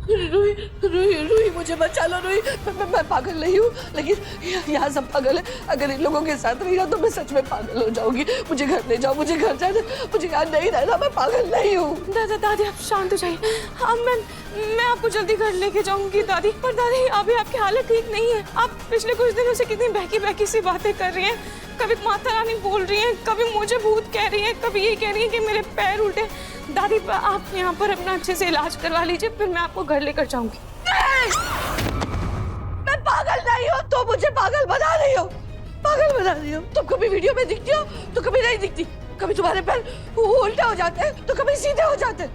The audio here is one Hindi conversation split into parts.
रुई रुई रुई मुझे बचा लो रुई। मैं पागल नहीं हूँ, लेकिन यहाँ सब पागल है। अगर इन लोगों के साथ रही तो मैं सच में पागल हो जाऊंगी। मुझे घर ले जाओ, मुझे घर जाना, मुझे यहाँ नहीं रहना, मैं पागल नहीं हूँ। दादी आप शांत हो जाइए। हाँ मैं आपको जल्दी घर लेके जाऊंगी दादी। पर दादी अभी आपकी हालत ठीक नहीं है। आप पिछले कुछ दिनों से कितनी बहकी बहकी सी बातें कर रही हैं। कभी माता रानी बोल रही हैं, कभी मुझे भूत कह रही हैं, कभी ये कह रही हैं कि मेरे पैर उल्टे। दादी आप यहाँ पर अपना अच्छे से इलाज करवा लीजिए, फिर मैं आपको घर लेकर जाऊंगी। मैं पागल नहीं हूँ, तो मुझे पागल बना रही हो, पागल बना रही हो। तुम कभी वीडियो में दिखती हो तो कभी नहीं दिखती। कभी तुम्हारे पैर उल्टे हो जाते हैं तो कभी सीधे हो जाते हैं।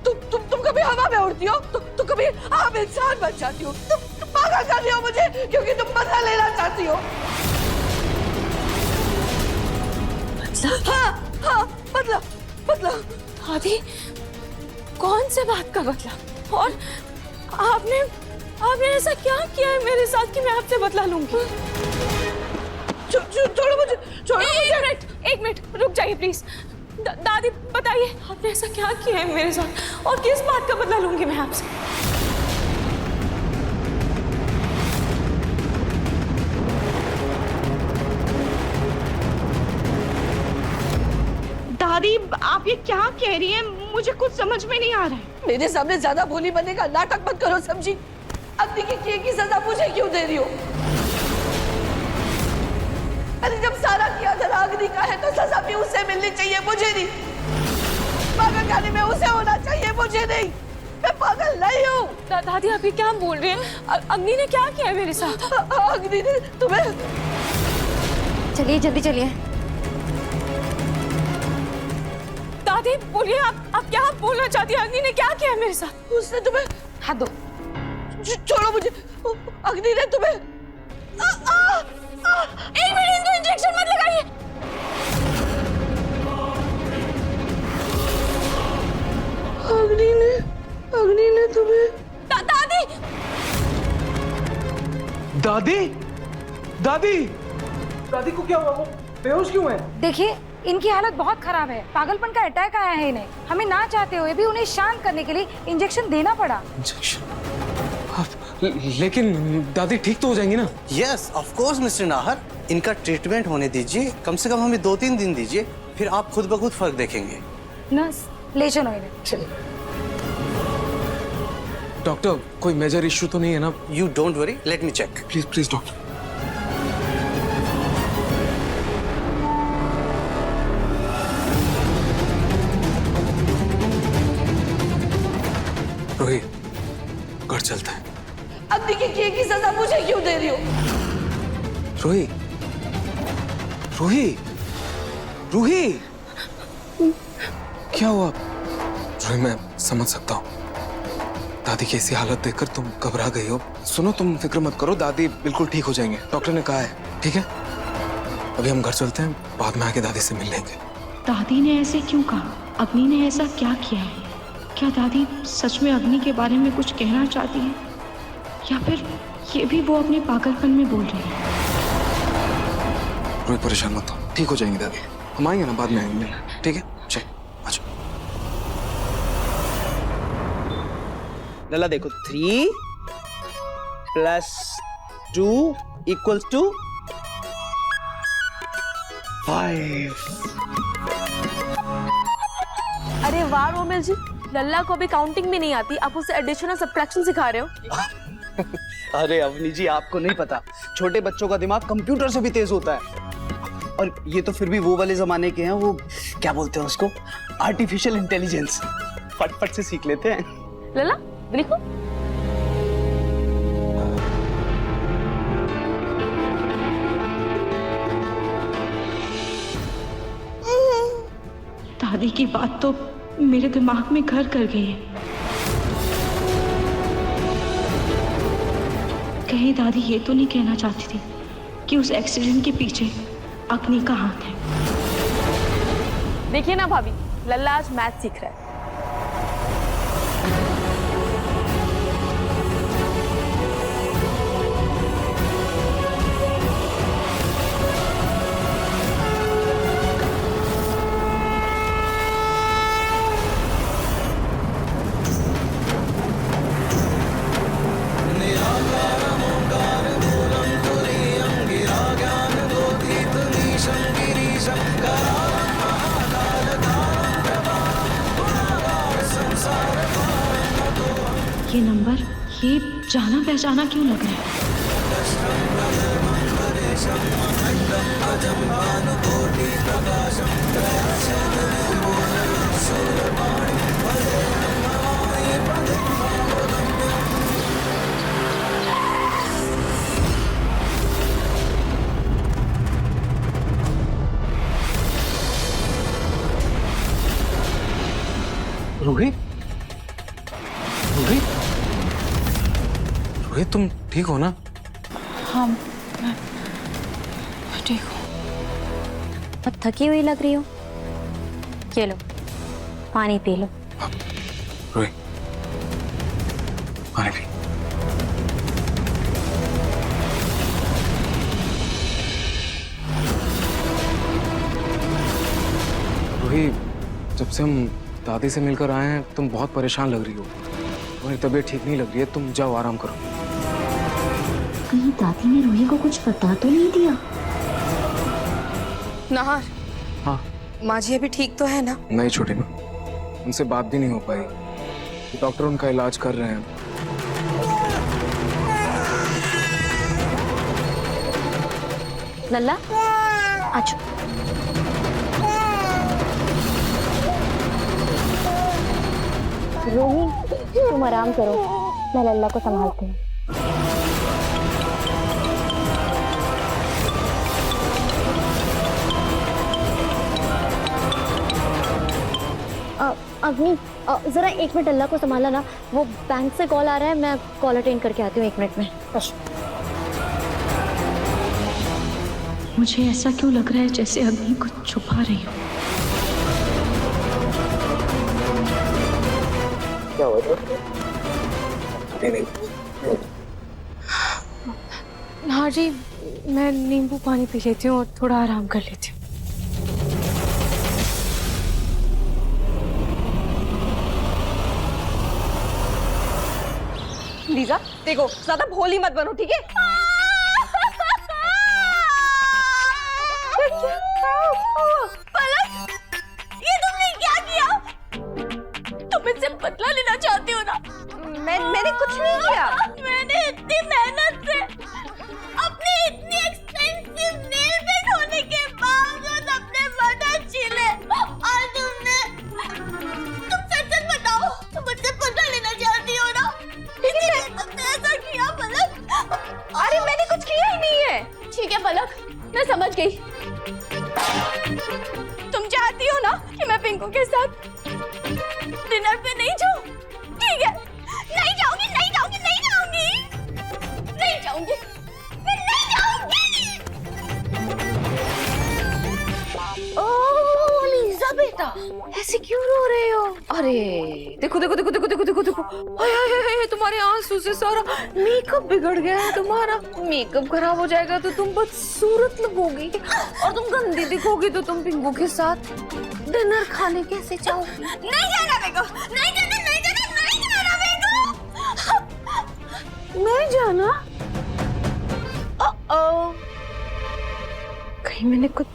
तुम कभी हवा में उड़ती हो तो कभी आम इंसान बन जाती हो। तुम पागल कर रही हो मुझे, क्योंकि तुम बदला लेना चाहती हो। हाँ हाँ बदला बदला। दादी कौन से बात का बदला? और आपने ऐसा क्या किया है मेरे साथ कि मैं आपसे बदला लूंगी? छोड़ो मुझे, छोड़ो मुझे। एक मिनट रुक जाइए प्लीज। दादी बताइए आपने ऐसा क्या किया है मेरे साथ और किस बात का बदला लूंगी मैं आपसे? दादी आप ये क्या कह रही हैं? मुझे कुछ समझ में नहीं आ रहा है। मेरे सामने ज्यादा भोली बनने का नाटक मत करो समझी। अग्नि के किए की सजा मुझे क्यों दे रही हो? अरे जब सारा किया धरा अग्नि का है तो सजा भी उसे मिलनी चाहिए, मुझे नहीं। पागल खाने में उसे होना चाहिए, मुझे नहीं। मैं पागल नहीं हूँ। दादी आप ये क्या बोल रहे हैं? अग्नि ने क्या किया है मेरे साथ? अग्नि ने तुम्हें। चलिए जल्दी चलिए। दादी बोलिए आप क्या बोलना चाहती हैं? अग्नि ने क्या किया है मेरे साथ? उसने तुम्हें। हाथ दो। छोड़ो मुझे। अग्नि ने तुम्हें। एक मिनट इनको इंजेक्शन मत लगाइए। अग्नि ने तुम्हें। दादी दादी दादी दादी को क्या हुआ? वो बेहोश क्यों है? देखिए इनकी हालत बहुत खराब है। पागलपन का अटैक आया है इन्हें। हमें ना चाहते हुए भी उन्हें शांत करने के लिए इंजेक्शन देना पड़ा। लेकिन दादी ठीक तो हो जाएंगी ना? Yes of course mister Nahar, इनका ट्रीटमेंट होने दीजिए। कम से कम हमें 2-3 दिन दीजिए, फिर आप खुद ब खुद फर्क देखेंगे। नर्स ले चलो इन्हें। चलिए। डॉक्टर कोई मेजर इश्यू तो नहीं है ना? You don't worry, let me check. Please please doctor. Rohit घर चलता है। अग्नि के किए की सजा मुझे क्यों दे रही हो? रूही रूही रूही क्या हुआ? रूही मैं समझ सकता हूँ, दादी की ऐसी हालत देखकर तुम घबरा गई हो। सुनो तुम फिक्र मत करो, दादी बिल्कुल ठीक हो जाएंगे, डॉक्टर ने कहा है। ठीक है अभी हम घर चलते हैं, बाद में आके दादी से मिल लेंगे। दादी ने ऐसे क्यों कहा? अग्नि ने ऐसा क्या किया है? क्या दादी सच में अग्नि के बारे में कुछ कहना चाहती है, या फिर ये भी वो अपने पागलपन में बोल रही है? रोहित परेशान मत हो, ठीक हो जाएंगे दादी। हम आएंगे ना, बाद में आएंगे। ठीक है चल अच्छा। लला देखो 3 + 2 = 5। अरे वाह रोमिल जी, लल्ला को अभी काउंटिंग भी नहीं आती, आप उसे एडिशन और सब्ट्रैक्शन सिखा रहे हो। अरे अवनी जी आपको नहीं पता, छोटे बच्चों का दिमाग कंप्यूटर से भी तेज होता है। और ये तो फिर भी वो वाले जमाने के हैं, वो क्या बोलते हैं उसको, आर्टिफिशियल इंटेलिजेंस। फटफट से सीख लेते हैं। लल्ला देखो। दादी की बात तो मेरे दिमाग में घर कर गई है। कहीं दादी ये तो नहीं कहना चाहती थी कि उस एक्सीडेंट के पीछे अग्नि का हाथ है? देखिए ना भाभी, लल्ला आज मैथ सीख रहा है। जाना पहचाना क्यों लग रहा है। रोहित, रोहित, रोहित तुम ठीक हो ना? हाँ मैं ठीक हूँ। अब थकी हुई लग रही हो, ये लो पानी पी लो। रोहित पानी पी। रोहित, जब से हम दादी से मिलकर आए हैं तुम बहुत परेशान लग रही हो। तुम्हारी तबीयत ठीक नहीं लग रही है, तुम जाओ आराम करो। कहीं दादी ने रूही को कुछ बता तो नहीं दिया? नाहर, हाँ माँ जी अभी ठीक तो है ना? नहीं छोटी माँ, उनसे बात भी नहीं हो पाई। डॉक्टर उनका इलाज कर रहे हैं। लल्ला अच्छा रोही तुम आराम करो, मैं लल्ला को संभालती हूँ। अग्नि जरा 1 मिनट लल्ला को संभाला ना, वो बैंक से कॉल आ रहा है, मैं कॉल अटेंड करके आती हूँ 1 मिनट में। मुझे ऐसा क्यों लग रहा है जैसे अग्नि कुछ छुपा रही हो। नाहर जी, मैं नींबू पानी पी लेती हूँ और थोड़ा आराम कर लेती हूँ। लीजा देखो, ज्यादा भोली मत बनो, ठीक है? पलक, ये तुमने क्या किया? तुम इससे बदला लेना चाहती हो ना? मैंने कुछ नहीं किया। मैंने इतनी मेहनत से अपने इतनी एक्सपेंसिव नेल पेंट होने के बावजूद अपने बटन छीले और तुम सच सच बताओ, तुम मुझसे बदला लेना चाहती हो ना? इसलिए तुमने ऐसा किया पलक? अरे मैंने कुछ किया ही नहीं है। ठीक है पलक, मैं समझ गई। तुम चाहती हो ना कि मैं पिंकू के साथ डिनर पे नहीं जाऊं? ठीक है, नहीं जाऊंगी, नहीं जाऊंगी, नहीं जाऊंगी, नहीं जाऊंगी, मैं नहीं जाऊंगी। ओह लीजा बेटा, ऐसे क्यों रो रहे हो? अरे देखो देखो देखो देखो देखो देखो देखो, हाय हाय हाय, तुम्हारे आंसू से सारा मेकअप बिगड़ गया है तुम्हारा। मेकअप खराब हो जाएगा तो तुम बदसूरत लगोगी और तुम गंदी दिखोगी तो तुम पिंकू के साथ डिनर खाने कैसे जाओगी? नहीं जाना मेरे को, नहीं जाना, नहीं जाना, नहीं जाना मेरे को। नहीं जाना? ओ कहीं मैंने कुछ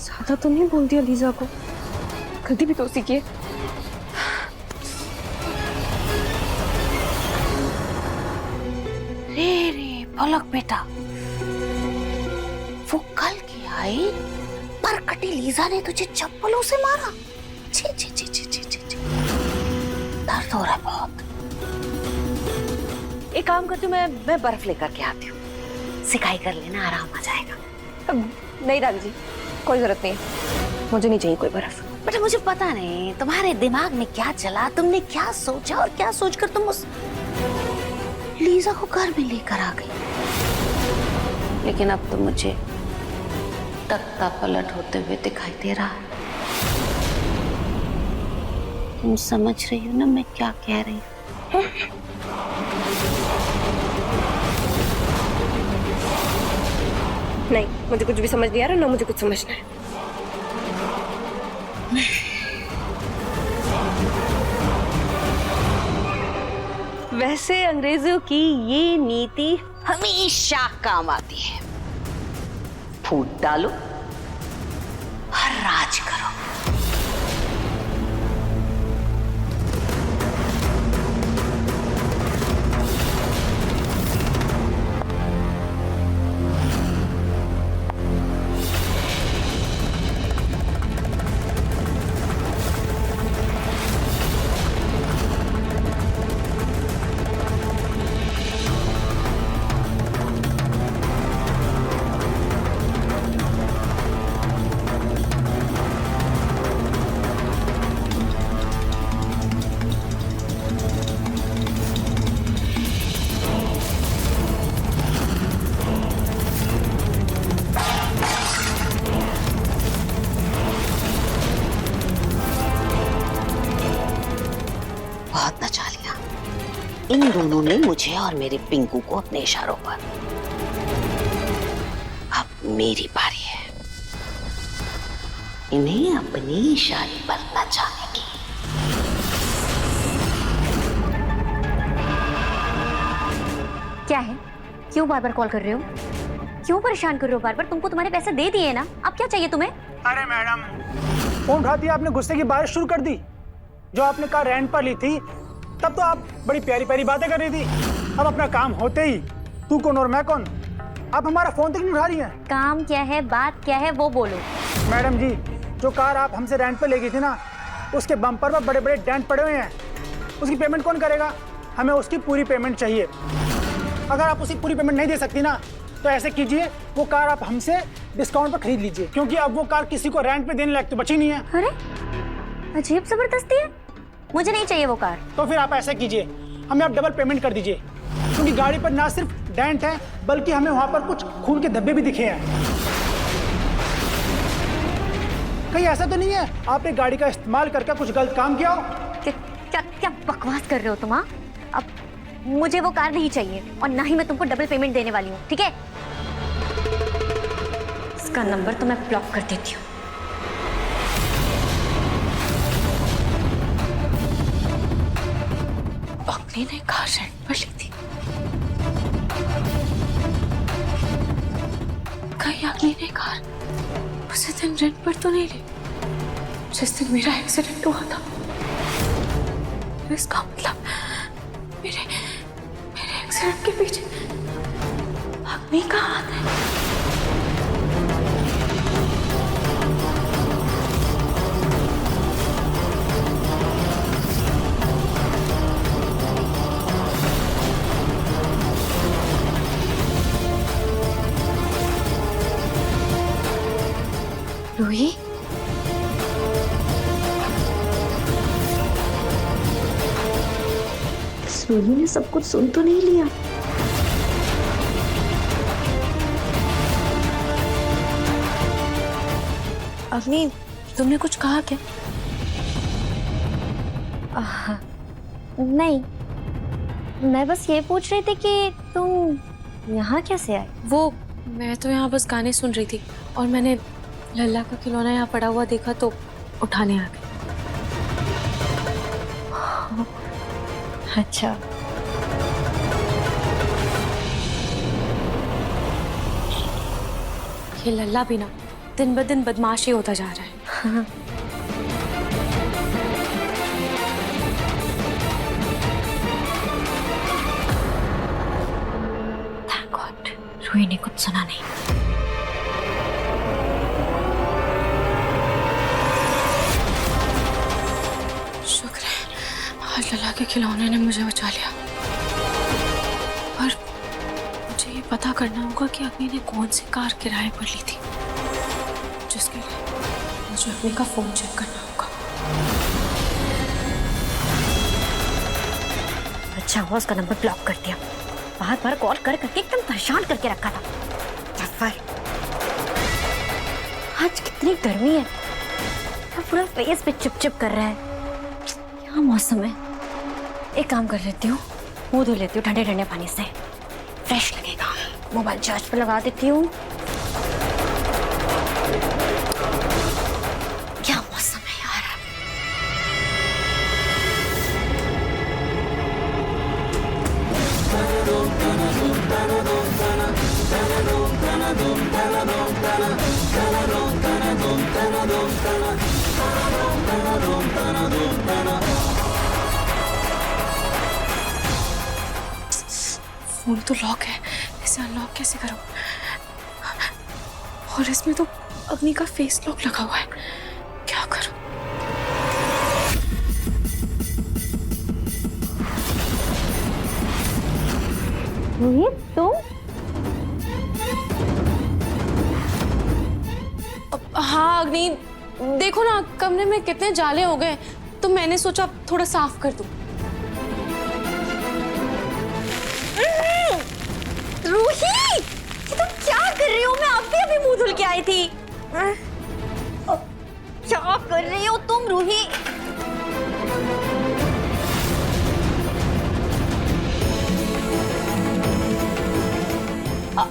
ज्यादा तो नहीं बोल दिया लीजा को? गलती भी तो उसी की है। रे पलक बेटा, वो कल की आई पर कटी लीजा ने तुझे चप्पलों से मारा। छी छी छी छी छी छी, दर्द हो रहा है बहुत। एक काम करती हूँ, मैं बर्फ लेकर के आती हूँ, सिकाई कर लेना, आराम आ जाएगा। नहीं दादी जी, कोई जरूरत नहीं है, मुझे नहीं चाहिए कोई बर्फ। बेटा मुझे पता नहीं तुम्हारे दिमाग में क्या चला, तुमने क्या सोचा और क्या सोचकर तुम उस लीजा को घर में लेकर आ गई। लेकिन अब तो मुझे तख्ता पलट होते हुए दिखाई दे रहा है। तुम समझ रही हो ना मैं क्या कह रही हूँ? नहीं, मुझे कुछ भी समझ नहीं आ रहा, ना मुझे कुछ समझना है। वैसे अंग्रेजों की ये नीति हमेशा काम आती है, फूट डालो और राज करो। इन दोनों ने मुझे और मेरे पिंकू को अपने इशारों पर। अब मेरी बारी है इन्हें अपनी इशारे पर नचाने की। क्या है? क्यों बार बार कॉल कर रहे हो? क्यों परेशान कर रहे हो बार बार? तुमको तुम्हारे पैसे दे दिए ना, अब क्या चाहिए तुम्हें? अरे मैडम, फोन उठाती आपने गुस्से की बारिश शुरू कर दी। जो आपने कार रेंट पर ली थी तब तो आप बड़ी प्यारी प्यारी बातें कर रही थी। अब अपना काम होते ही तू कौन और मैं कौन, आप हमारा फोन तक नहीं उठा रही हैं। काम क्या है, बात क्या है, वो बोलो। मैडम जी, जो कार आप हमसे रेंट पे ले गई थी ना, उसके बम्पर पर बड़े बड़े डेंट पड़े हुए हैं। उसकी पेमेंट कौन करेगा? हमें उसकी पूरी पेमेंट चाहिए। अगर आप उसकी पूरी पेमेंट नहीं दे सकती ना, तो ऐसे कीजिए, वो कार आप हमसे डिस्काउंट पर खरीद लीजिए, क्योंकि अब वो कार किसी को रेंट पे देने लायक तो बची नहीं है। अरे अजीब जबरदस्ती है, मुझे नहीं चाहिए वो कार। तो फिर आप ऐसा कीजिए, हमें आप डबल पेमेंट कर दीजिए, क्योंकि गाड़ी पर ना सिर्फ डेंट है बल्कि हमें वहां पर कुछ खून के धब्बे भी दिखे हैं। कहीं ऐसा तो नहीं है आपने गाड़ी का इस्तेमाल करके कुछ गलत काम किया हो? क्या क्या बकवास कर रहे हो तुम? अब मुझे वो कार नहीं चाहिए और ना ही मैं तुमको डबल पेमेंट देने वाली हूँ, ठीक है? इसका नंबर तो मैं ब्लॉक कर देती हूँ। अग्नि ने कार रेंट पर ली थी। कहीं अग्नि ने कार उसी दिन रेंट पर तो नहीं ली जिस दिन मेरा एक्सीडेंट हुआ था। इसका मतलब मेरे एक्सीडेंट के पीछे अग्नि का हाथ है। रूही, रूही ने सब कुछ सुन तो नहीं लिया? अग्नि, तुमने कुछ कहा क्या? नहीं, मैं बस ये पूछ रही थी कि तुम यहाँ कैसे आए? वो मैं तो यहाँ बस गाने सुन रही थी और मैंने लल्ला का खिलौना यहाँ पड़ा हुआ देखा तो उठाने आ गई। अच्छा, ये लल्ला भी ना दिन ब दिन बदमाशी होता जा रहा है। थैंक गॉड रूही ने कुछ सुना नहीं। शुक्र है आज लल्ला के खिलौने ने मुझे बचा लिया। पर मुझे ये पता करना होगा कि अग्नि ने कौन सी कार किराए पर ली थी, जिसके लिए मुझे अग्नि का फोन चेक करना होगा। अच्छा हुआ उसका नंबर ब्लॉक कर दिया, बार बार कॉल कर करके एकदम परेशान करके रखा था। आज कितनी गर्मी है, पूरा फेस पे चिपचिप कर रहा है। क्या मौसम है। एक काम कर लेती हूँ, मुंह धो लेती हूँ ठंडे ठंडे पानी से, फ्रेश लगेगा। मोबाइल चार्ज पे लगा देती हूँ। क्या मौसम है यार। फोन तो लॉक है, इसे अनलॉक कैसे करूं? और इसमें तो अग्नि का फेस लॉक लगा हुआ है, क्या करूं? रूही, तुम? हाँ अग्नि, देखो ना कमरे में कितने जाले हो गए, तो मैंने सोचा थोड़ा साफ कर दूं। रूही, ये तुम क्या कर रही हो? मैं अभी मुंह धुल के आई थी। क्या कर रही हो तुम रूही?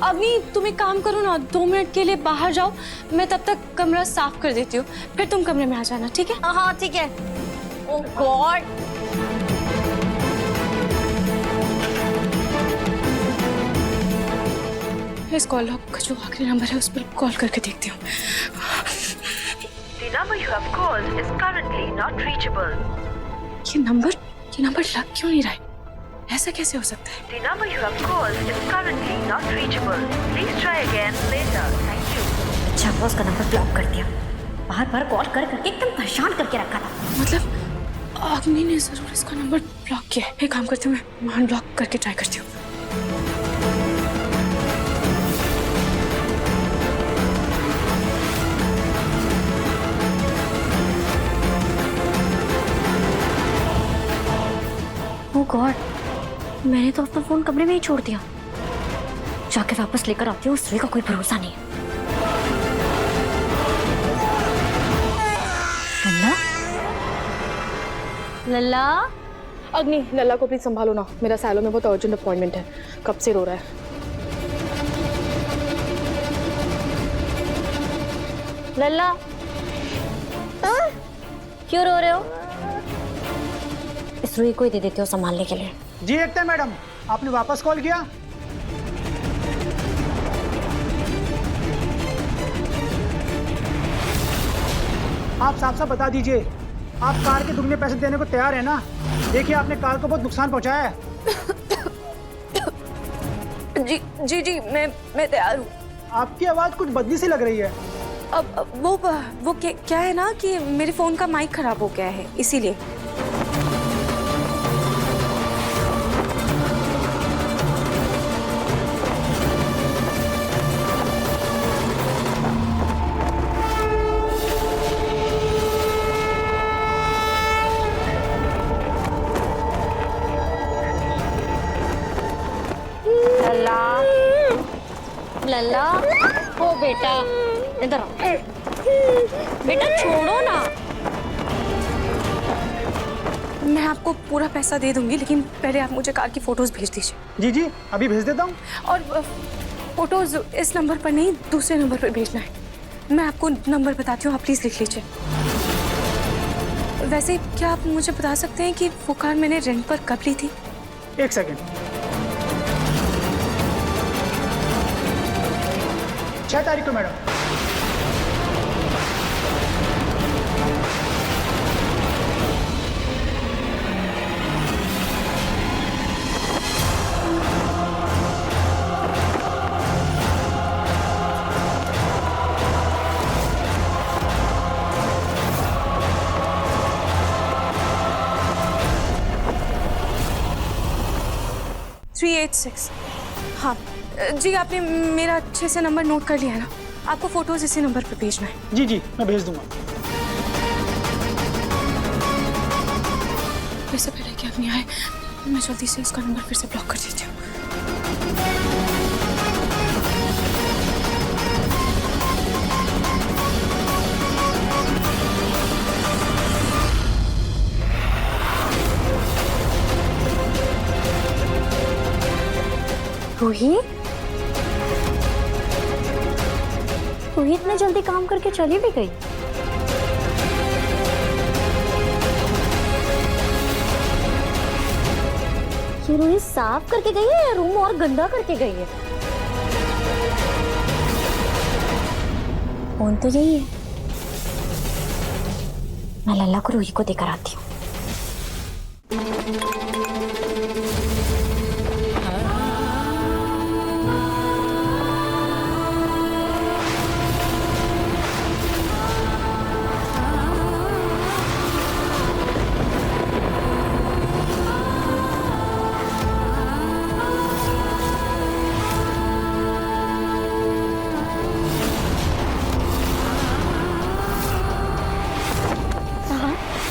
अग्नि तुम एक काम करो ना, 2 मिनट के लिए बाहर जाओ, मैं तब तक कमरा साफ कर देती हूँ, फिर तुम कमरे में आ जाना, ठीक है? हाँ ठीक है। ओह गॉड, इस कॉल लॉग का जो आखिरी नंबर है उस पर कॉल करके देखती हूँ। The number you have called is currently not reachable. ये नंबर लग क्यों नहीं रहा है? ऐसा कैसे हो सकता है? The number you have called is currently not reachable. Please try again later. Thank you. अच्छा हुआ उसका नंबर ब्लॉक कर दिया, बार बार कॉल करके एकदम परेशान करके रखा था। मतलब अग्नि ने जरूर इसका नंबर ब्लॉक किया है। एक काम करती हूँ, मैं अनब्लॉक करके ट्राई करती हूँ। ओह गॉड, मैंने तो अपना फोन कमरे में ही छोड़ दिया। जाके वापस लेकर आती हूँ, उससे का कोई भरोसा नहीं है। लल्ला, लल्ला, अग्नि, लल्ला को प्लीज संभालो ना, मेरा सैलो में बहुत अर्जेंट अपॉइंटमेंट है, कब से रो रहा है। लल्ला, क्यों रो रहे हो? इस रुई को ही दे देती हो संभालने के लिए। जी एकता मैडम, आपने वापस कॉल किया? आप साफ साफ बता दीजिए, आप कार के दुगने पैसे देने को तैयार है ना? देखिए आपने कार को बहुत नुकसान पहुंचाया है। जी मैं तैयार हूँ। आपकी आवाज कुछ बदली सी लग रही है। अब वो क्या है ना कि मेरे फोन का माइक खराब हो गया है, इसीलिए। लल्ला, ओ बेटा, इधर आओ। बेटा छोड़ो ना। मैं आपको पूरा पैसा दे दूंगी, लेकिन पहले आप मुझे कार की फोटोज भेज दीजिए। जी जी, अभी भेज देता हूँ। और फोटोज इस नंबर पर नहीं, दूसरे नंबर पर भेजना है। मैं आपको नंबर बताती हूँ, आप प्लीज लिख लीजिए। वैसे क्या आप मुझे बता सकते हैं कि वो कार मैंने रेंट पर कब ली थी? 1 सेकेंड। 6 तारीख को मैडम। हाँ जी, आपने मेरा अच्छे से नंबर नोट कर लिया है ना? आपको फोटोज इसी नंबर पर भेजना है। जी जी, मैं भेज दूंगा। इससे पहले कि अग्नि आए, मैं जल्दी से इसका नंबर फिर से ब्लॉक कर देती हूँ। रोहित, रोहित इतने जल्दी काम करके चली भी गई। ये रोहित साफ करके गई है या रूम और गंदा करके गई है? फोन तो यही है। मैं लल्ला को रोहित को देकर आती हूँ।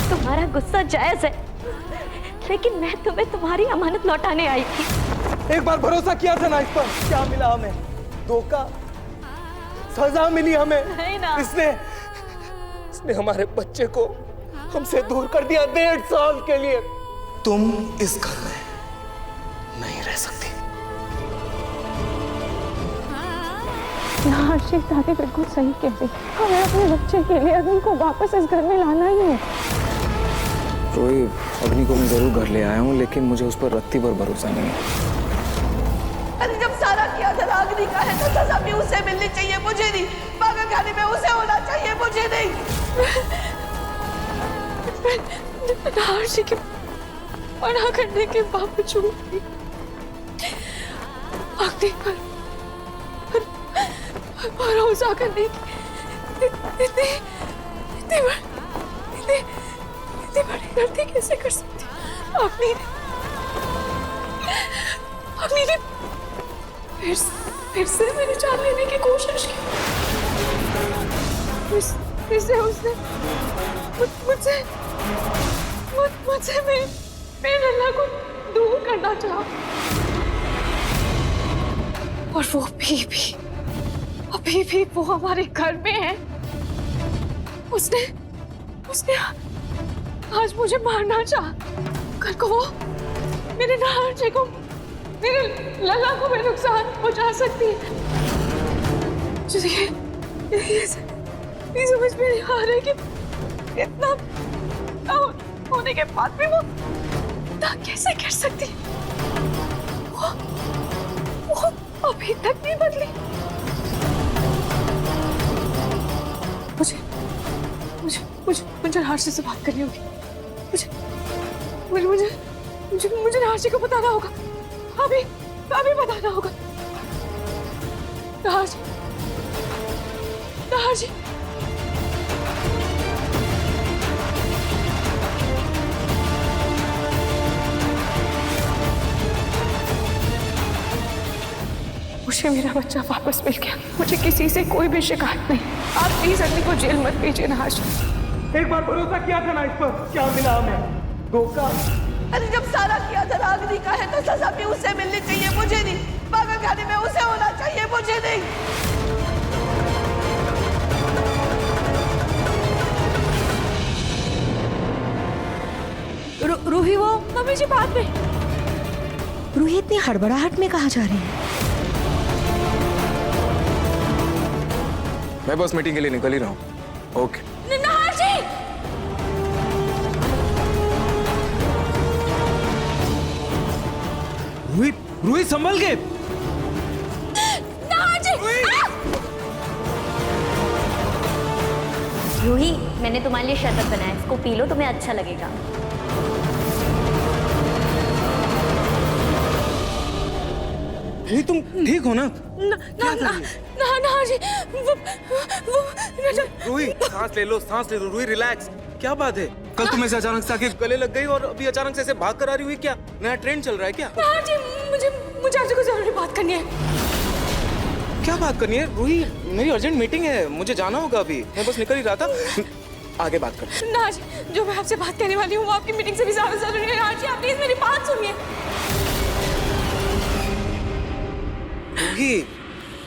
तुम्हारा गुस्सा जायज है, लेकिन मैं तुम्हें तुम्हारी अमानत लौटाने आई थी। एक बार भरोसा किया था ना इस पर, क्या मिला हमें? धोखा, सजा मिली हमें। नहीं ना। इसने हमारे बच्चे को हमसे दूर कर दिया 1.5 साल के लिए। तुम इस घर में नहीं रह सकती। हर्षित दादी बिल्कुल सही कह रही। हमें अपने बच्चे के लिए अग्नि को वापस इस घर में लाना ही है। रोही, अग्नि को मैं जरूर घर ले आया हूँ, लेकिन मुझे उस पर रत्ती भर भरोसा नहीं है। अरे जब सारा किया था अग्नि का है तो सजा भी उसे मिलनी चाहिए, मुझे नहीं। पागल खाने में उसे होना चाहिए, मुझे नहीं। हर्षित के मना करने के बावजूद भी अग्नि पर भरोसा करने की इतनी बड़ी गलती कैसे कर सकती? अग्नि ने फिर से मेरी जान लेने की कोशिश की। फिर से उसने मुझसे मेरे लल्ला को दूर करना चाहा, और वो अभी भी वो हमारे घर में है। उसने आज मुझे मारना चाहा। कल को वो मेरे नारजी को, मेरे लल्ला को भी नुकसान पहुंचा सकती है। ये समझ में नहीं आ रहा है कि इतना होने के बाद भी वो कैसे कर सकती है? वो अभी तक नहीं बदली। मुझे हर्षित से बात करनी होगी। मुझे हर्षित को बताना होगा। अभी बताना होगा। हर्षित मुझे मेरा बच्चा वापस मिल गया। मुझे किसी से कोई भी शिकायत नहीं। आप प्लीज अग्नि को जेल मत भेजिए ना। एक बार भरोसा किया था ना इस पर, क्या मिला हमें? धोखा। अरे जब सारा किया था अग्नि का है तो सजा भी उसे मिलनी चाहिए, मुझे नहीं। पागल खाने में उसे होना चाहिए, मुझे नहीं। रूही, वो मम्मी जी बात में। रूही इतनी हड़बड़ाहट में कहाँ जा रही है? मैं बस मीटिंग के लिए निकल ही रहा हूँ। ओके। रूही संभल के। रूही, मैंने तुम्हारे लिए शरबत बनाया, इसको पी लो, तुम्हें अच्छा लगेगा। रूही, तुम ठीक हो ना? रूही, सांस ले लो। रूही, रिलैक्स। क्या बात है? कल तुम ऐसे अचानक से आके गले लग गई और अभी अचानक से ऐसे भाग कर आ रही हुई। क्या नया ट्रेंड चल रहा है क्या? मुझे आज को जरूरी बात करनी है। क्या बात करनी है रूही? मेरी अर्जेंट मीटिंग है, मुझे जाना होगा अभी। मैं बस निकल ही रहा था। आगे बात करते हैं। नाज, जो मैं आपसे बात करने वाली हूँ वो आपकी मीटिंग से भी ज्यादा जरूरी है। आज आप प्लीज मेरी बात सुनिए। रूही,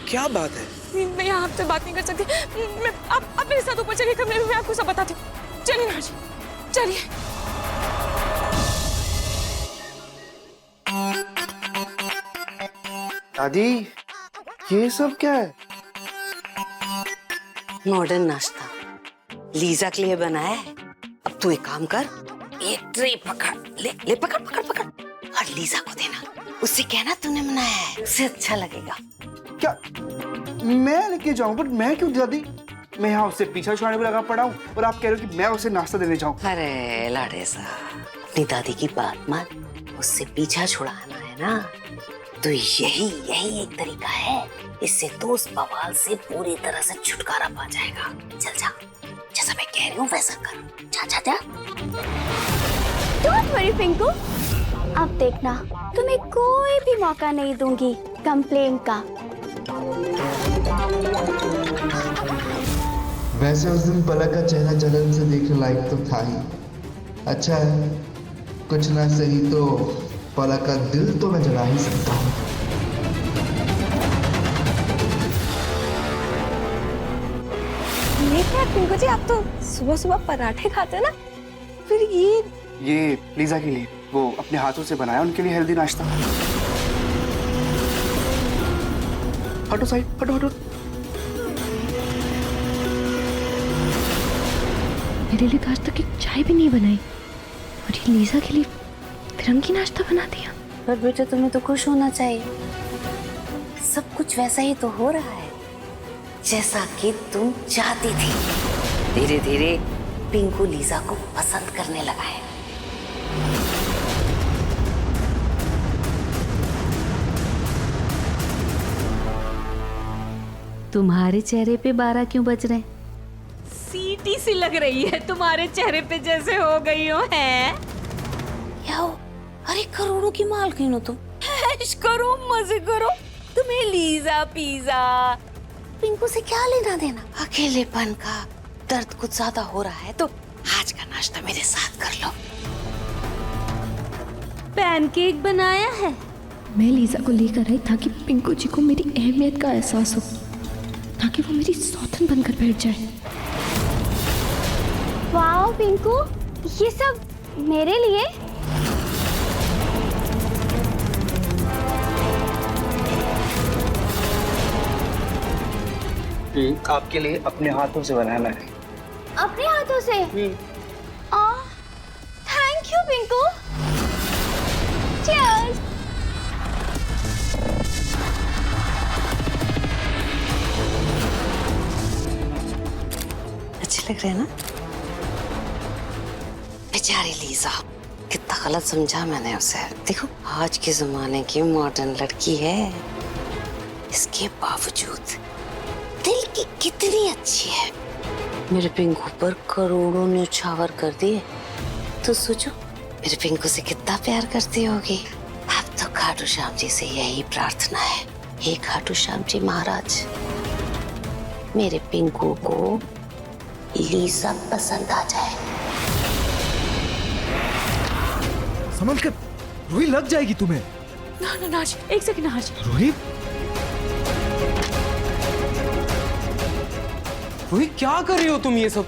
क्या बात है? मैं यहाँ आपसे बात नहीं कर सकती। आप मेरे साथ ऊपर चलिए कमरे में, मैं आपको सब बताती हूँ। चलिए नाज, चलिए। दादी, ये सब क्या है? मॉडर्न नाश्ता लीजा के लिए बनाया है। अब तू एक काम कर, ये ट्रे पकड़ ले, पकड़ और लीजा को देना। उससे कहना तूने बनाया है, उसे अच्छा लगेगा। क्या मैं लेके जाऊं? बट मैं क्यों दादी? मैं यहाँ उससे पीछा छुड़ाने में लगा पड़ा हूँ और आप कह रहे हो कि मैं उसे नाश्ता देने जाऊं? अरे लाडे सा, अपनी दादी की बात मान, उससे पीछा छुड़ाना है ना, तो यही एक तरीका है। इससे तो उस बवाल से पूरी तरह से छुटकारा पा जाएगा। चल जा, जैसा मैं कह रही हूँ वैसा कर। जा। डोंट वरी पिंकू, अब देखना तुम्हें कोई भी मौका नहीं दूंगी कंप्लेन का। वैसे उस दिन पलक का चेहरा जलन से देखने लायक तो था ही। अच्छा है, कुछ ना सही तो पलक का दिल तो मैं जला ही सकता हूँ। पिंकू जी, आप तो सुबह सुबह पराठे खाते हैं ना, फिर ये लीजा के लिए, वो अपने हाथों से बनाया, उनके लिए हेल्दी नाश्ता। हटो साइड, हटो। मेरे लिए तो आज तक एक चाय भी नहीं बनाई, और ये लीजा के लिए फिरंगी नाश्ता बना दिया। पर बेटा तुम्हें तो खुश होना चाहिए, सब कुछ वैसा ही तो हो रहा है जैसा कि तुम चाहती थी। धीरे धीरे पिंकू लीजा को पसंद करने लगा है। तुम्हारे चेहरे पे 12 क्यों बज रहे हैं? सीटी सी लग रही है तुम्हारे चेहरे पे जैसे हो गई हो। है याओ, अरे करोड़ों की मालकिन हो तुम। ऐश करो, मजे करो, तुम्हें लीजा पिज्जा। पिंकू से क्या लेना देना? अकेलेपन का दर्द कुछ ज्यादा हो रहा है तो आज का नाश्ता मेरे साथ कर लो। पैनकेक बनाया है? मैं लीजा को लेकर आई ताकि पिंकू जी को मेरी अहमियत का एहसास हो, ताकि वो मेरी सौतन बनकर बैठ जाए। वाओ पिंकू, ये सब मेरे लिए? आपके लिए अपने हाथों से बनाया मैंने। अपने हाथों से? Thank you Pinku. चीयर्स। अच्छे लग रहे हैं ना? बेचारी लीजा, कितना गलत समझा मैंने उसे। देखो आज के जमाने की मॉडर्न लड़की है, इसके बावजूद दिल की कितनी अच्छी है। मेरे पिंकू पर करोड़ों न्यौछावर कर दिए तो सोचो मेरे पिंकू से कितना प्यार करती होगी। अब तो खाटू श्याम जी से यही प्रार्थना है, हे खाटू श्याम जी महाराज, मेरे पिंकू को लीजा पसंद आ जाए। संभल कर, रूही लग जाएगी तुम्हें। ना ना नाज, एक सेकंड नाज। रूही, रूही क्या कर रही हो तुम ये सब?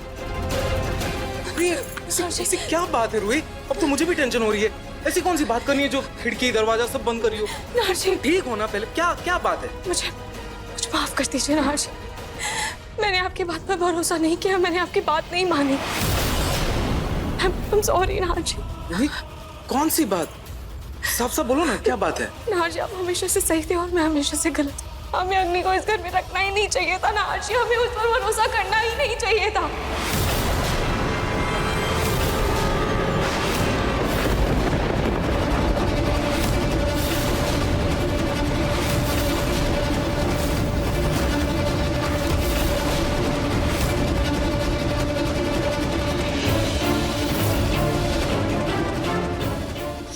ऐसी क्या बात है रूही? अब तो मुझे भी टेंशन हो रही है। ऐसी कौन सी बात करनी है जो खिड़की दरवाजा सब बंद करी हो? नाज ठीक हो ना पहले, क्या क्या बात है? मुझे माफ कर दीजिए नाज, मैंने आपकी बात पर भरोसा नहीं किया, मैंने आपकी बात नहीं मानी। I'm sorry नाज। रूही कौन सी बात? साफ साफ बोलो ना, क्या बात है? नाज आप हमेशा से सही थे और मैं हमेशा से गलत। हमें अग्नि को इस घर में रखना ही नहीं चाहिए था नाज, हमें उस पर भरोसा करना ही नहीं चाहिए था।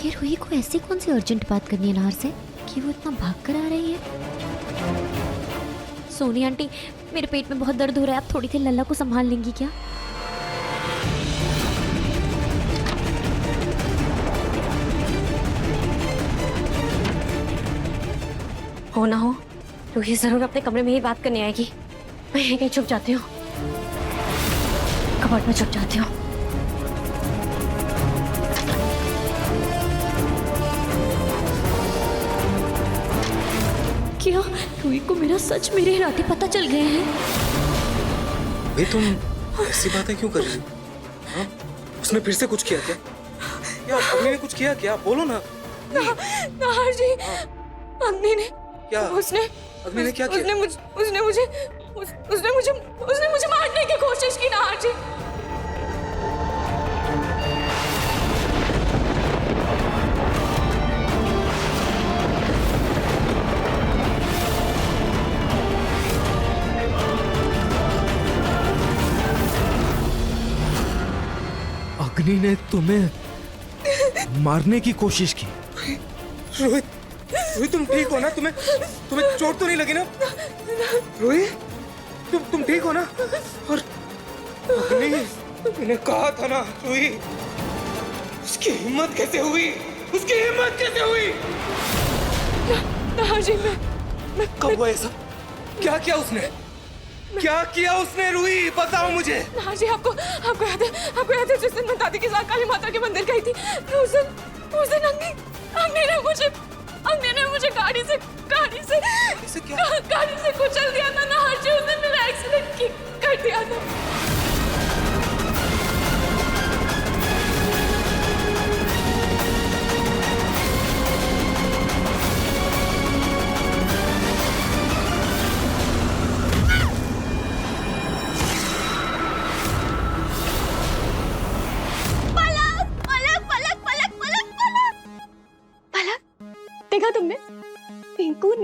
ये रूही को ऐसी कौन सी अर्जेंट बात करनी है नाहर से कि वो इतना भाग कर आ रही है? सोनी आंटी, मेरे पेट में बहुत दर्द हो रहा है, आप थोड़ी देर लल्ला को संभाल लेंगी क्या? हो ना हो, रूही जरूर अपने कमरे में ही बात करने आएगी। मैं यहीं कहीं छुप जाती हूँ, कबर्ड में छुप जाती हूँ। क्या रूही को मेरा सच, मेरे इरादे पता चल गए हैं? भाई तुम ऐसी बातें क्यों कर रही हो? हाँ? उसने फिर से कुछ किया क्या? या अग्नि ने कुछ किया क्या? बोलो ना। नाहर जी, अग्नि ने क्या? अग्नि ने क्या किया? उसने मुझे मारने की कोशिश की नाहर जी। अग्नि ने तुम्हें मारने की कोशिश की? रोहित, रोहित तुम ठीक हो ना? तुम्हें चोट तो नहीं लगी ना? रोहित तुम ठीक हो ना? और अग्नि मैंने कहा था ना रोहित, उसकी हिम्मत कैसे हुई? उसकी हिम्मत कैसे हुई? नाहर जी, मैं कब हुआ ऐसा? क्या किया उसने? क्या किया उसने? रूही बताओ मुझे। नाहर जी, आपको याद है जिस दिन मैं दादी के साथ काली माता के मंदिर गई थी, उस दिन अग्नि ने मुझे गाड़ी से कुचल दिया था नाहर जी। उसने मेरा एक्सीडेंट कर दिया था।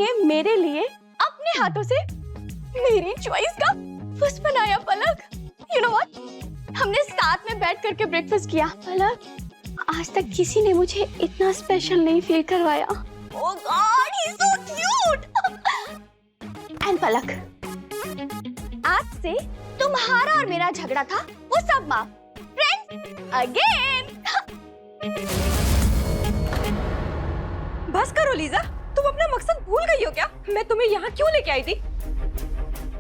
ने मेरे लिए अपने हाथों से मेरी चॉइस का फर्स्ट बनाया पलक। यू नो व्हाट, हमने साथ में बैठ करके ब्रेकफास्ट किया। पलक, आज तक किसी ने मुझे इतना स्पेशल नहीं फील करवाया। Oh god, he is so cute. And Palak, आज से तुम्हारा और मेरा झगड़ा था वो सब माफ, फ्रेंड्स अगेन। बस करो लीजा, तुम अपना मकसद भूल गई हो क्या? मैं तुम्हें यहाँ क्यों लेके आई थी?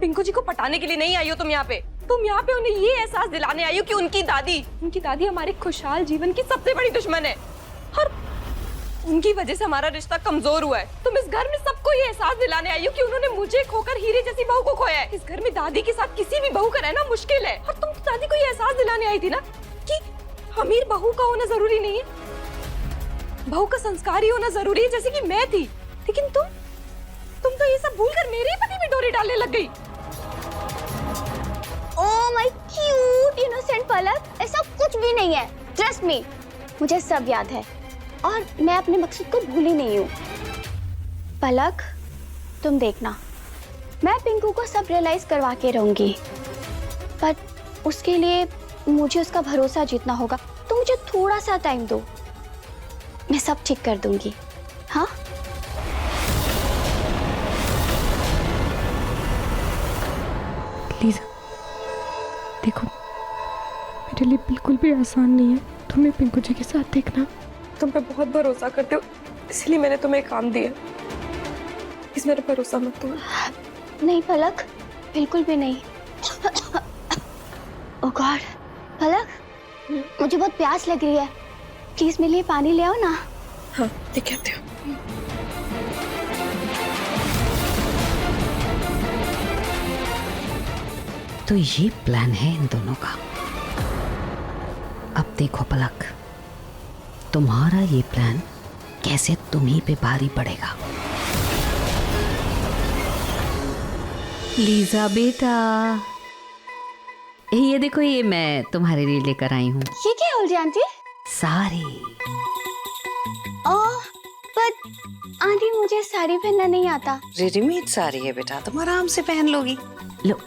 पिंकू जी को पटाने के लिए नहीं आई हो तुम यहाँ पे। तुम यहाँ पे उन्हें ये एहसास दिलाने आई हो कि उनकी दादी हमारे खुशहाल जीवन की सबसे बड़ी दुश्मन है और उनकी वजह से हमारा रिश्ता कमजोर हुआ है। तुम इस घर में सबको ये एहसास दिलाने आई हो कि उन्होंने मुझे खोकर हीरे जैसी बहू को खोया है। इस घर में दादी के साथ किसी भी बहू का रहना मुश्किल है और तुम दादी को ये एहसास दिलाने आई थी ना कि अमीर बहू का होना जरूरी नहीं है, बहू का संस्कार ही होना जरूरी है, जैसे कि मैं थी। लेकिन तुम तो ये सब भूलकर मेरे ही पति में डोरी डालने लग गई। ओह माय क्यूट इनोसेंट पलक, ऐसा कुछ भी नहीं है। ट्रस्ट मी, मुझे सब याद है और मैं अपने मकसद को भूली नहीं हूँ। पलक, तुम देखना, मैं पिंकू को सब रियलाइज करवा के रहूंगी, पर उसके लिए मुझे उसका भरोसा जीतना होगा। तो मुझे थोड़ा सा टाइम दो, मैं सब ठीक कर दूंगी। हाँ लीजा, देखो मेरे लिए बिल्कुल भी आसान नहीं है तुम्हें पिंकू जी के साथ देखना। तुम पे बहुत भरोसा करते हो, इसलिए मैंने तुम्हें एक काम दिया। इस मेरा भरोसा मत तोड़। नहीं पलक, बिल्कुल भी नहीं। ओह गॉड, पलक, मुझे बहुत प्यास लग रही है, प्लीज मेरे लिए पानी ले आओ ना। हाँ, लेके आते हो। तो ये प्लान है इन दोनों का। अब देखो पलक, तुम्हारा ये प्लान कैसे तुम्ही पे भारी पड़ेगा। लीजा बेटा, ये देखो, ये मैं तुम्हारे लिए लेकर आई हूँ। ये क्या हो रही आंटी? साड़ी। ओह, पर आंटी मुझे साड़ी पहनना नहीं आता। रेडीमेड साड़ी है बेटा, तुम आराम से पहन लोगी। लो।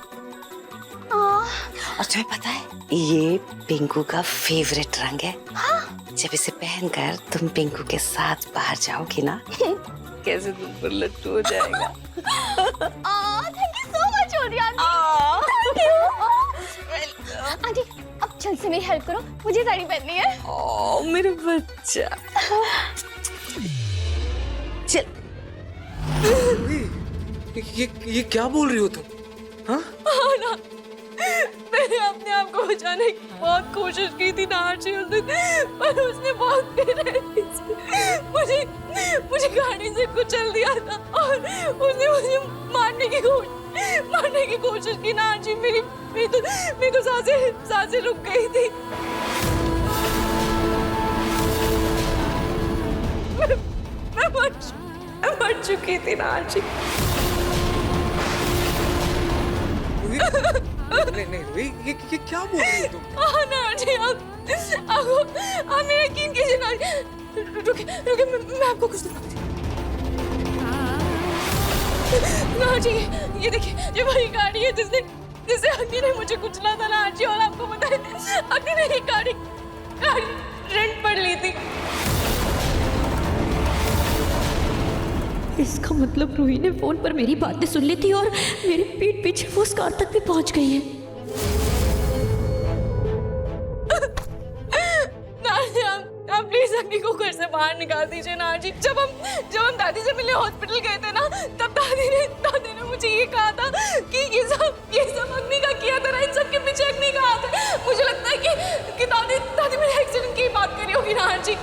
और तुम्हें पता है ये पिंकू का फेवरेट रंग है। हाँ? जब इसे पहनकर तुम पिंकू के साथ बाहर जाओगी ना, कैसे तुम पर लट्टू हो जाएगा। Thank you so much aunty. अब जल्द से मेरी हेल्प करो, मुझे साड़ी पहननी है। ओह मेरा बच्चा, चल। ये क्या बोल रही हो तुम? हाँ? ना, मैंने अपने आप को बचाने की बहुत कोशिश की थी ना आर्ची उस दिन, पर उसने बहुत बेरहमी से मुझे गाड़ी से कुचल दिया था और उसने मुझे मारने की कोशिश की ना आर्ची। मेरी तो सांसें रुक गई थी। मैं मर चुकी थी ना आर्ची। नहीं रुई, ये क्या बोल रही हो तुम? ना जी, आप मेरा यकीन कीजिए ना। रुके, मैं आपको कुछ दिखाती हूँ। ना जी, ये देखिए, ये वही गाड़ी है जिसे अग्नि ने मुझे कुचला था ना जी। और आपको पता है, अग्नि ने ये गाड़ी रेंट पर ली थी। इसका मतलब रूही ने फोन पर मेरी बातें सुन ली थी और मेरी पीठ पीछे वो उस कार तक भी पहुंच गई है। आप प्लीज अग्नि को घर से बाहर निकाल दीजिए ना जी। जब हम दादी से मिलने हॉस्पिटल गए थे ना, तब दादी ने मुझे ये कहा था कि ये सब अग्नि का किया था। इन सब के पीछे अग्नि का हाथ है। मुझे लगता है कि दादी मेरे एक्सीडेंट की बात करी होगी ना जी।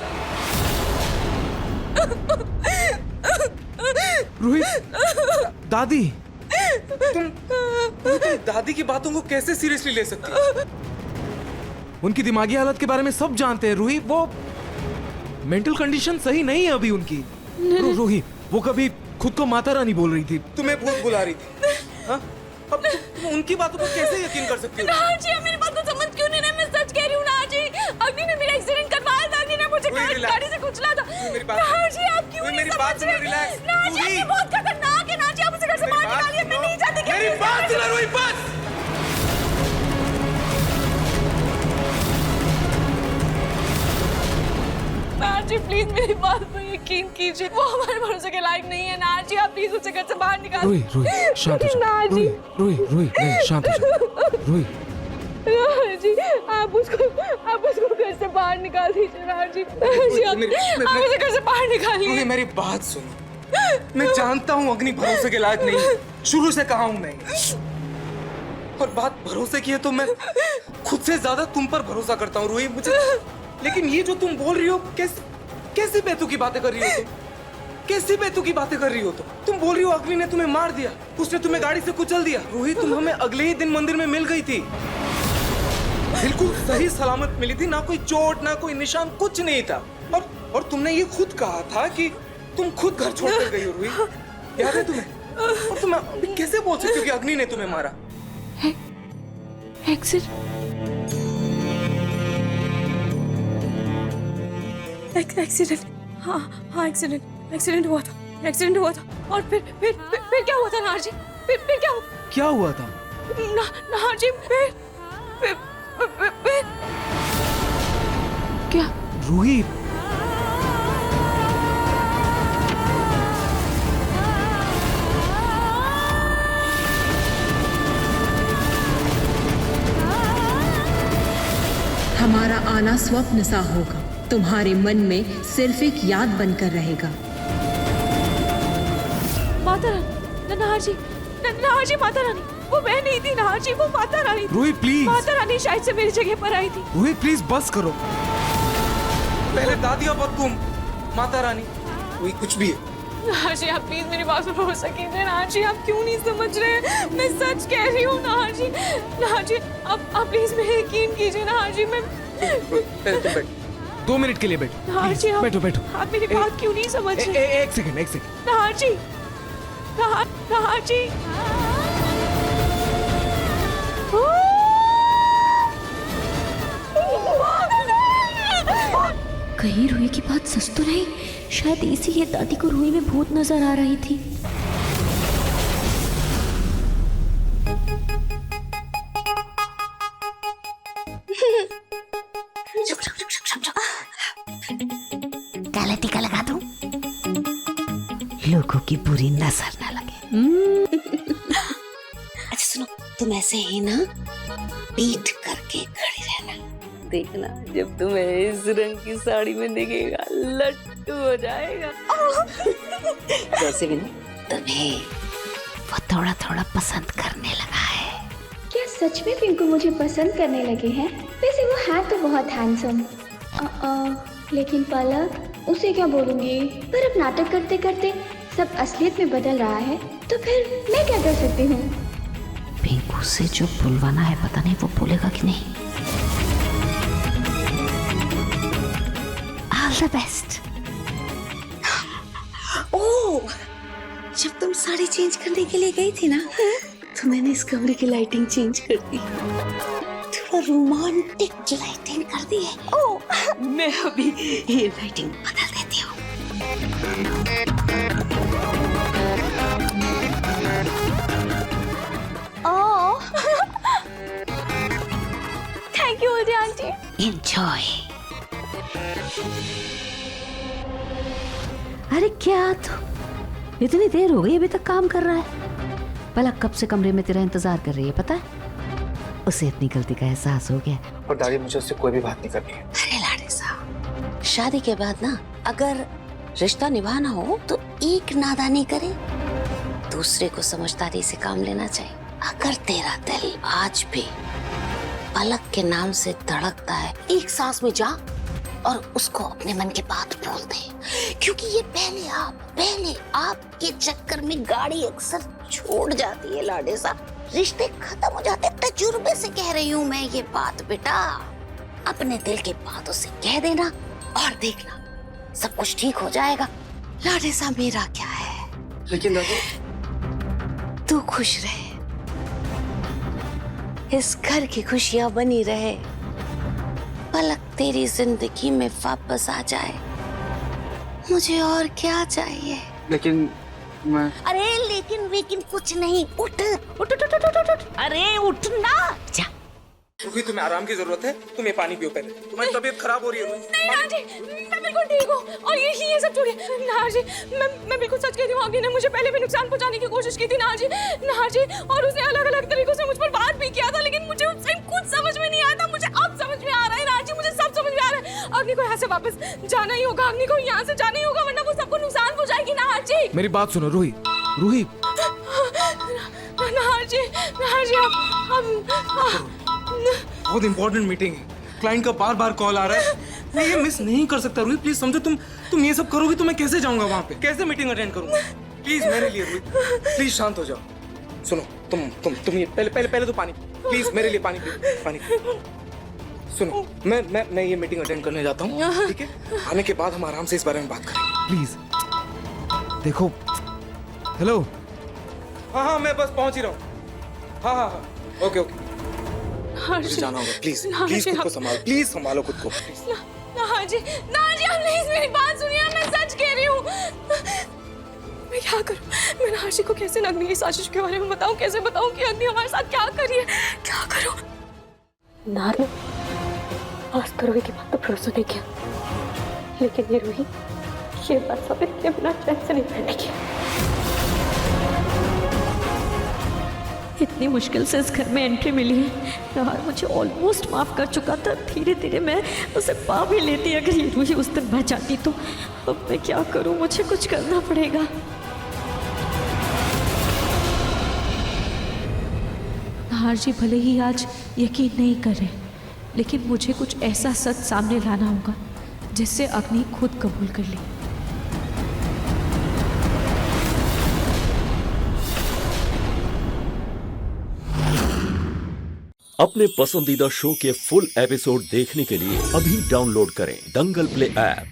रूही, दादी, तुम दादी की बातों को कैसे सीरियसली ले सकती हो? उनकी दिमागी हालत के बारे में सब जानते हैं रूही। वो मेंटल कंडीशन सही नहीं है अभी उनकी। रूही, वो कभी खुद को माता रानी बोल रही थी, तुम्हें भूत बुला रही थी। हाँ? अब तुम उनकी बातों पर कैसे यकीन कर सकती हो? ना जी, मेरी बात को समझ क्यों नहीं रहे? मैं सच कह रही हूँ ना जी। अग्नि ने मेरा एक्सीडेंट करवाया था। अग्नि ने मुझे गाड़ी से कुचला था। ना जी, आप क्यों नहीं समझ रहे? ना जी, बहुत खतरनाक से बाहर निकालिए, मैं नहीं चाहती कि मेरी बात सुनो रूही, बस। नाहर जी प्लीज मेरी बात पर यकीन कीजिए, वो हमारे भरोसे के लायक नहीं है। नाहर जी आप प्लीज उसे घर से बाहर निकालिए। रूही, रूही, शांत हो जा। नाहर जी, रूही, रूही, नहीं, शांत हो जा। रूही, नाहर जी आप उसको घर से बाहर निकाल दीजिए। नाहर जी, आप उसे घर से बाहर निकालिए। रूही, मेरी बात सुनो। मैं जानता हूँ अग्नि भरोसे के लायक नहीं है, शुरू से कहा हूँ मैं। और बात भरोसे की है तो मैं खुद से ज्यादा तुम पर भरोसा करता हूँ रूही, मुझे। लेकिन ये जो तुम बोल रही हो, कैसी बेतुकी बातें कर रही हो तुम? कैसी बेतुकी बातें कर रही हो तुम बोल रही हो अग्नि ने तुम्हें मार दिया, उसने तुम्हें गाड़ी से कुचल दिया। रूही, तुम हमें अगले ही दिन मंदिर में मिल गई थी, बिल्कुल सही सलामत मिली थी, ना कोई चोट ना कोई निशान, कुछ नहीं था। और तुमने ये खुद कहा था कि तुम खुद घर छोड़कर गई हो रूही, याद है तुम्हें? और तुम अभी कैसे बोल सकती हो कि अग्नि ने तुम्हें मारा? एक्सीडेंट, हाँ एक्सीडेंट हुआ था। और फिर क्या हुआ था नाहर जी? फिर क्या हुआ था? नाहर जी फिर क्या? रूही, हमारा आना स्वप्न सा होगा, तुम्हारे मन में सिर्फ एक याद बनकर रहेगा। माता रानी, नाहर जी माता रानी, वो मैं नहीं थी नाहर जी, वो माता रानी थी। रूही प्लीज। माता रानी शायद से मेरी जगह पर आई थी। रूही प्लीज बस करो। पहले दादी अब तुम माता रानी, कोई कुछ भी है। नाहर जी आप प्लीज मेरी बात पर भरोसा कीजिए। नाहर जी आप क्यों नहीं समझ रहे? मैं सच कह रही हूँ नाहर जी आप प्लीज मेरे यकीन कीजिए। नाहर जी मैं पहले तुम बैठ, 2 मिनट के लिए बैठो। नाहर जी बैठो। आप मेरी बात क्यों नहीं समझ रहे? एक सेकंड। नाहर जी, नाहर जी, कहीं रूही की बात सच तो नहीं? शायद इसीलिए दादी को रूही में भूत नजर आ रही थी। काला टीका लगा दूं, लोगों की बुरी नजर न लगे। अच्छा सुनो, तुम ऐसे ही ना पीठ करके खड़ी रहना, देखना जब तुम्हें इस रंग की साड़ी में दिखेगा लट्टू हो जाएगा। वैसे भी ना तुम्हें वो थोड़ा थोड़ा पसंद करने लगा है। क्या सच में पिंकू मुझे पसंद करने लगे हैं? वैसे वो है तो बहुत हैंडसम, लेकिन पलक उसे क्या बोलूंगी? पर अब नाटक करते करते सब असलियत में बदल रहा है, तो फिर मैं क्या कर सकती हूँ? पिंकू से जो बुलवाना है पता नहीं वो बोलेगा कि नहीं। All the best. ओह, जब तुम साड़ी चेंज करने के लिए गई थी ना, तो मैंने इस कमरे की लाइटिंग चेंज कर दी, थोड़ा रोमांटिक लाइटिंग कर दी है। ओह, मैं अभी ये लाइटिंग बदल देती हूँ। थैंक यू मुझे आंटी। एंजॉय। अरे क्या तो इतनी देर हो गई अभी तक काम कर रहा है। पलक कब से कमरे में तेरा इंतजार कर रही है पता है? उसे अपनी गलती का एहसास हो गया। और दादी मुझे उससे कोई भी बात नहीं करनी है। अरे लाडे साहब, शादी के बाद ना अगर रिश्ता निभाना हो तो एक नादानी करे, दूसरे को समझदारी से काम लेना चाहिए। अगर तेरा दिल आज भी पलक के नाम से धड़कता है, एक सांस में जा और उसको अपने मन की बात बोल दे, क्योंकि ये पहले आपके चक्कर में गाड़ी अक्सर छोड़ जाती है लाडे साहब, रिश्ते खत्म हो जाते। तजुर्बे से कह रही हूँ मैं ये बात बेटा, अपने दिल की बात उसे कह देना और देखना सब कुछ ठीक हो जाएगा। लाडे साहब मेरा क्या है, लेकिन दादी तू खुश रहे, इस घर की खुशियां बनी रहे, पलक तेरी जिंदगी में वापस आ जाए, मुझे और क्या चाहिए। लेकिन मैं अरे लेकिन कुछ नहीं, उठ उठ उठ उठ उठ उठ, अरे उठ ना, जा। रुही, तुम्हें आराम की जरूरत है, तुम ये पानी पियो पहले, तुम्हारी तबीयत खराब हो रही है। नहीं नाहर जी, मैं बिल्कुल ठीक हूँ और ये सब छोड़िए। नाहर जी, मैं बिल्कुल सच कह रही हूँ, अग्नि ने मुझे पहले भी नुकसान पहुंचाने की कोशिश की थी नाहर जी, और उसने अलग अलग तरीकों से मुझ पर वार भी किया था, लेकिन मुझे उस टाइम कुछ समझ में नहीं आया था। मुझे अब समझ में आ रहा है नाहर जी, मुझे सब समझ में आ रहा है। अग्नि को यहाँ से वापस जाना ही होगा, अग्नि को यहाँ से जाना ही होगा, वरना वो सबको नुकसान पहुंचाएगी नाहर जी। मेरी बात सुनो रूही, रूही। नाहर जी आप बहुत इंपॉर्टेंट मीटिंग है, क्लाइंट का बार बार कॉल आ रहा है, मैं ये मिस नहीं कर सकता रूही, प्लीज समझो। तुम ये सब करोगी तो मैं कैसे जाऊंगा वहां पे, कैसे मीटिंग अटेंड करूंगा? प्लीज मेरे लिए रूही, प्लीज शांत हो जाओ। सुनो, तुम ये पहले तो पानी, प्लीज मेरे लिए पानी पियो। सुनो, मैं ये मीटिंग अटेंड करने जाता हूँ, ठीक है? आने के बाद हम आराम से इस बारे में बात करेंगे, प्लीज। देखो, हेलो, हाँ मैं बस पहुंच ही रहा हूँ। हाँ, ओके। मुझे जाना होगा, प्लीज खुद को संभालो, प्लीज संभालो खुद को। नाहर जी आप प्लीज मेरी बात सुनिए, मैं सच कह रही हूँ। मैं क्या करूँ? मैं नाहर जी को कैसे अग्नि की साजिश के बारे में बताऊँ, कैसे बताऊँ कि अग्नि हमारे साथ क्या कर रही है, क्या करूँ? नाहर ने आज तो रूही की बात तो भरोसा नहीं किया, लेकिन ये रूही ये बात साबित किए बिना चैन से नहीं बैठेगी। इतनी मुश्किल से इस घर में एंट्री मिली है, नाहर मुझे ऑलमोस्ट माफ कर चुका था, धीरे धीरे मैं उसे पा भी लेती। अगर ये रूही उस दिन बच जाती तो अब मैं क्या करूं, मुझे कुछ करना पड़ेगा। नाहर जी भले ही आज यकीन नहीं कर रहे, लेकिन मुझे कुछ ऐसा सच सामने लाना होगा जिससे अग्नि खुद कबूल कर ले। अपने पसंदीदा शो के फुल एपिसोड देखने के लिए अभी डाउनलोड करें दंगल प्ले ऐप।